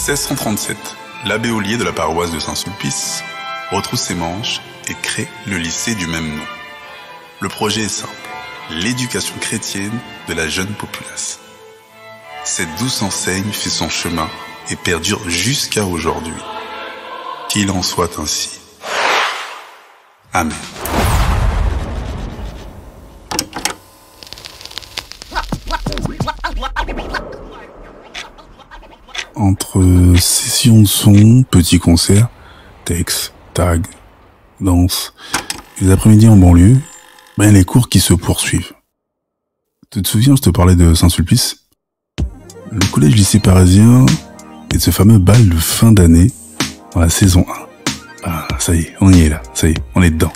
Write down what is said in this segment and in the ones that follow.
1637, l'abbé Ollier de la paroisse de Saint-Sulpice retrousse ses manches et crée le lycée du même nom. Le projet est simple, l'éducation chrétienne de la jeune populace. Cette douce enseigne fait son chemin et perdure jusqu'à aujourd'hui. Qu'il en soit ainsi. Amen. Entre sessions de son, petits concerts, textes, tags, danse, les après-midi en banlieue, les cours qui se poursuivent. Tu te souviens, je te parlais de Saint-Sulpice? Le collège-lycée parisien et de ce fameux bal de fin d'année dans la saison 1. Ah, ça y est, on y est là, ça y est, on est dedans.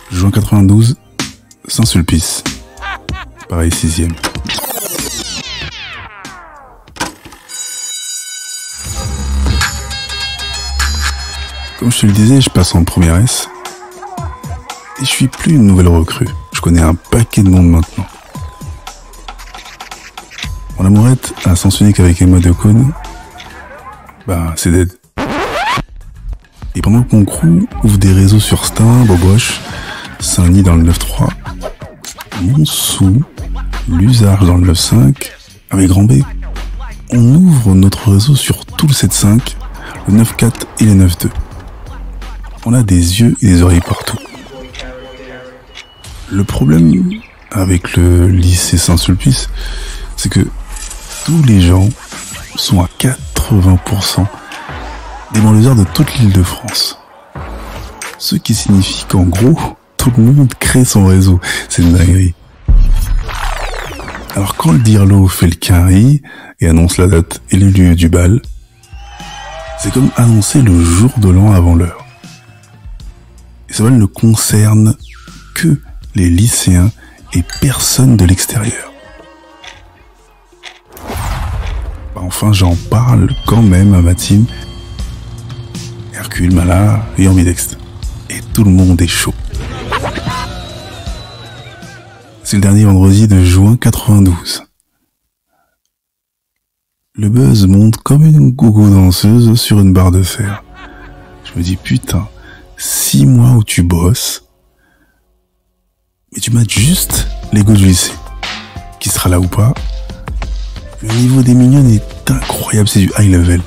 Juin 92, Saint-Sulpice. Pareil, 6e. Comme je te le disais, je passe en première S. Et je suis plus une nouvelle recrue. Je connais un paquet de monde maintenant. Mon amourette à sens unique avec Emma de Cône, c'est dead. Et pendant que mon crew ouvre des réseaux sur Stein, Boboche, Saint-Denis dans le 9-3, Montsou, Luzarches dans le 9-5, avec Grand B, on ouvre notre réseau sur tout le 7-5, le 9-4 et les 9-2. On a des yeux et des oreilles partout. Le problème avec le lycée Saint-Sulpice, c'est que tous les gens sont à 80% des banlieusards de toute l'île de France. Ce qui signifie qu'en gros, tout le monde crée son réseau. C'est une dinguerie. Alors quand le Dirlo fait le quinri et annonce la date et le lieu du bal, c'est comme annoncer le jour de l'an avant l'heure. Et ce bal ne concerne que les lycéens et personne de l'extérieur. Enfin, j'en parle quand même à ma team. Hercule, Mala et Ambidextre. Et tout le monde est chaud. C'est le dernier vendredi de juin 92. Le buzz monte comme une gogo danseuse sur une barre de fer. Je me dis, putain, 6 mois où tu bosses, mais tu mates juste l'ego du lycée. Qui sera là ou pas? Le niveau des mignonnes est incroyable, c'est du high level.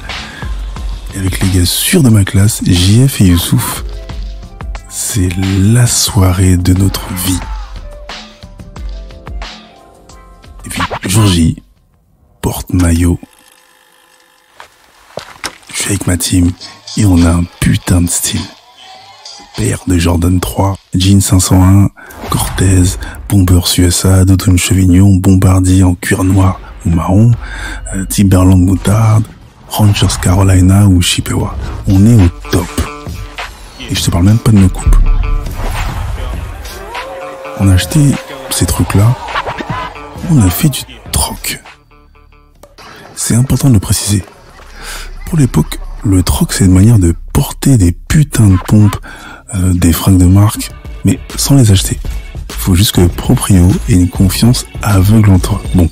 Et avec les gars sûrs de ma classe, JF et Youssouf, c'est la soirée de notre vie. Et puis, jour J, porte-maillot. Je suis avec ma team et on a un putain de style. Paire de Jordan 3, jeans 501, Cortez, Bombers USA, doudoune Chevignon, Bombardier en cuir noir ou marron, Timberland moutarde, Rangers Carolina ou Chippewa. On est au top. Et je te parle même pas de nos coupes. On a acheté ces trucs-là, on a fait du troc. C'est important de le préciser. Pour l'époque, le troc c'est une manière de porter des putains de pompes, des fringues de marque, mais sans les acheter. Faut juste que le proprio ait une confiance aveugle en toi. Bon,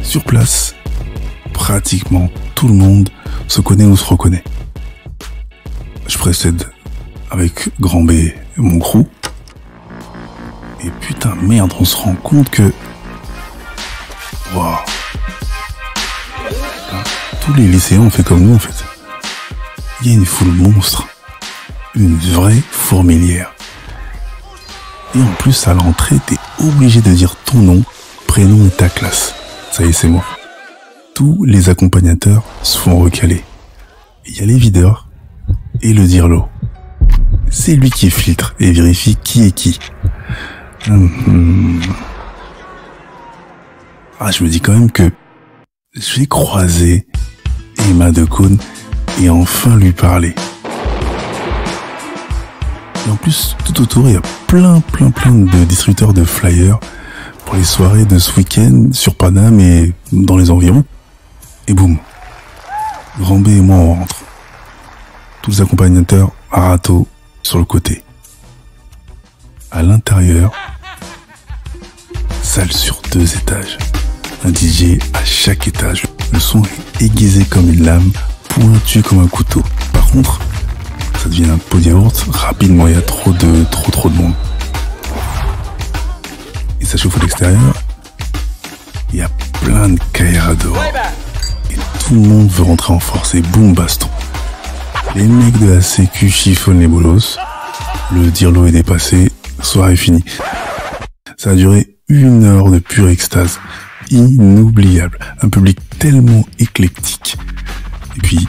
sur place, pratiquement tout le monde se connaît ou se reconnaît. Je précède avec Grand B et mon crew. Et putain, merde, on se rend compte que... Waouh. Tous les lycéens ont fait comme nous en fait. Il y a une foule monstre. Une vraie fourmilière. Et en plus, à l'entrée, t'es obligé de dire ton nom, prénom et ta classe. Ça y est, c'est moi. Tous les accompagnateurs se font recaler. Il y a les videurs et le dirlo. C'est lui qui filtre et vérifie qui est qui. Je me dis quand même que je vais croiser Emma de Cône et enfin lui parler. Et en plus, tout autour, il y a plein de distributeurs de flyers pour les soirées de ce week-end sur Paname et dans les environs. Et boum, Grand B et moi on rentre. Tous les accompagnateurs à râteau sur le côté. À l'intérieur, salle sur 2 étages. un DJ à chaque étage. Le son est aiguisé comme une lame, pointu comme un couteau. Par contre, ça devient un pot de yaourt rapidement, il y a trop de monde. Et ça chauffe à l'extérieur, il y a plein de caïras dehors. Et tout le monde veut rentrer en force et boum, baston. Les mecs de la sécu chiffonnent les bolos, le dirlo est dépassé, soirée finie. Ça a duré 1 heure de pure extase, inoubliable, un public tellement éclectique. Et puis,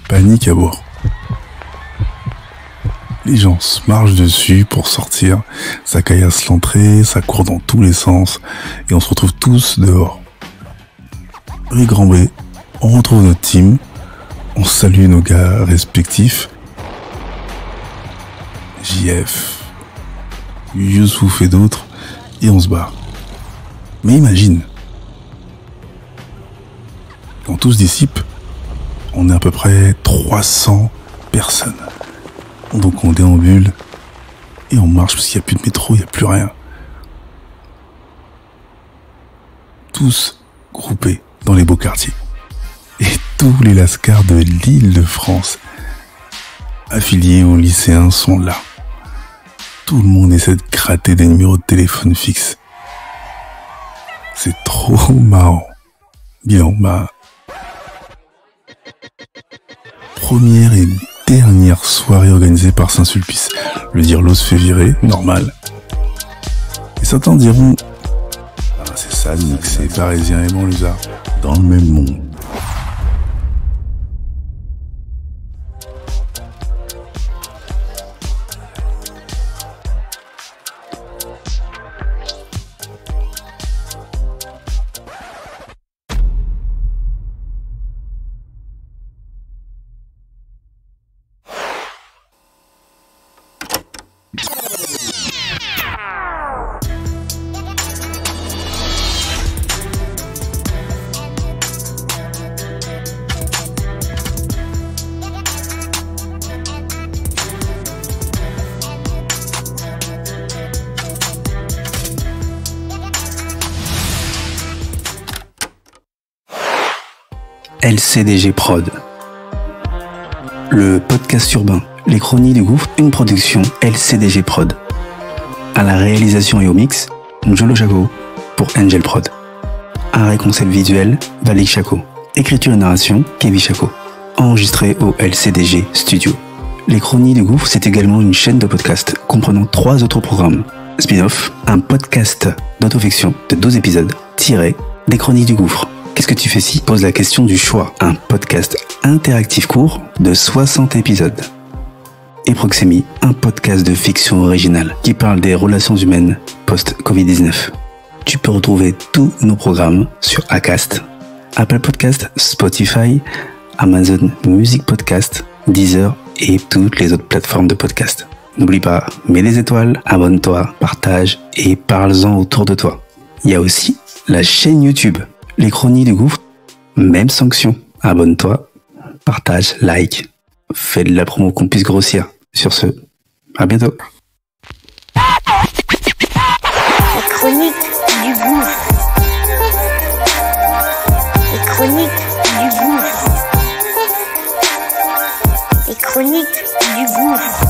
panique à bord. Les gens se marchent dessus pour sortir, ça caillasse l'entrée, ça court dans tous les sens, et on se retrouve tous dehors. Rue Grand B, on retrouve notre team, on salue nos gars respectifs, JF, Youssouf et d'autres, et on se barre. Mais imagine, quand tout se dissipe, on est à peu près 300 personnes. Donc on déambule et on marche parce qu'il n'y a plus de métro, il n'y a plus rien. Tous groupés dans les beaux quartiers. Et tous les lascars de l'Île-de-France affiliés aux lycéens sont là. Tout le monde essaie de gratter des numéros de téléphone fixes. C'est trop marrant. Bilan, première et dernière soirée organisée par Saint-Sulpice. Le dirlo se fait virer, normal. Et certains diront, c'est ça, c'est parisien et banlieusard, dans le même monde. LCDG Prod. Le podcast urbain, les chroniques du gouffre, une production LCDG Prod. À la réalisation et au mix, Njolo Chaco pour Angel Prod. Art et concept visuel, Valik Chaco. Écriture et narration, Kevin Chaco. Enregistré au LCDG Studio. Les chroniques du gouffre, c'est également une chaîne de podcast comprenant 3 autres programmes. Spin-off, un podcast d'autofiction de 12 épisodes, tiré des chroniques du gouffre. Qu'est-ce que tu fais si pose la question du choix? Un podcast interactif court de 60 épisodes. Et Proxémie, un podcast de fiction originale qui parle des relations humaines post-Covid-19. Tu peux retrouver tous nos programmes sur Acast, Apple Podcast, Spotify, Amazon Music Podcast, Deezer et toutes les autres plateformes de podcast. N'oublie pas, mets des étoiles, abonne-toi, partage et parle-en autour de toi. Il y a aussi la chaîne YouTube. Les chroniques du gouffre, même sanction. Abonne-toi, partage, like. Fais de la promo qu'on puisse grossir. Sur ce, à bientôt. Les chroniques du gouffre. Les chroniques du gouffre. Les chroniques du gouffre.